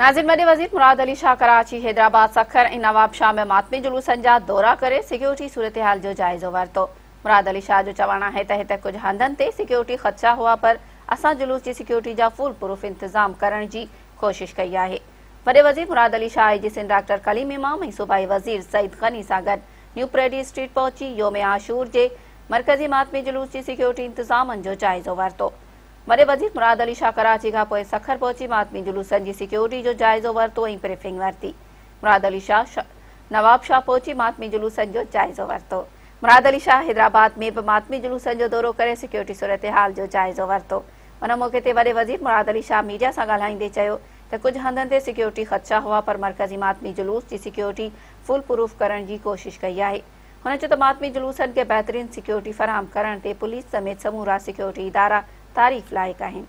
नाज़िर वॾे वज़ीर मुराद अली शाह कराची हैदराबाद सखर ऐं नवाब शाह में मातमी जुलूसनि जा दौरा करे सिक्योरिटी सूरतहाल जो जाइज़ो वरितो। मुराद अली शाह जो चवणु आहे त हिते कुझु हंधनि ते सिक्योरिटी ख़दशा हुआ, पर असां जुलूस जी सिक्योरिटी जा फुल प्रूफ इंतज़ाम करण जी कोशिश कई आहे। वॾे वज़ीर मुराद अली शाह जी सिंध डॉक्टर कलीम इमाम ऐं सूबाई वज़ीर सईद गनी सां गॾु न्यू प्रेडी स्ट्रीट पहुची योम आशूर जे मरकज़ी मातमी जुलूस जी सिक्योरिटी इंतज़ामनि जो जाइज़ो वरितो। वॾे वज़ीर मुराद अली शाह कराची खां पोइ सखर पहुची मातमी जुलूसनि जी सिक्योरिटी जो जाइज़ो वरितो ऐं ब्रीफिंग वरिती। मुराद अली शाह नवाब शाह पहुची मातमी जुलूसनि जो जाइज़ो वरितो। मुराद अली शाह हैदराबाद में बि मातमी जुलूसनि जो दौरो करे सिक्योरिटी सूरतहाल जो जाइज़ो वरितो। उन मौक़े ते वॾे वज़ीर मुराद अली शाह मीडिया सां ॻाल्हाईंदे चयो त कुझु हंधनि ते सिक्योरिटी ख़दशा हुआ, पर मरकज़ी मातमी जुलूस जी सिक्योरिटी फुल प्रूफ करण जी कोशिश कई आहे। हुन चयो त मातमी जुलूसनि खे बहितरीन सिक्योरिटी फराहम करण ते पुलिस समेत समूरा सिक्योरिटी इदारा तारीफ़ लाइक़ आहिनि।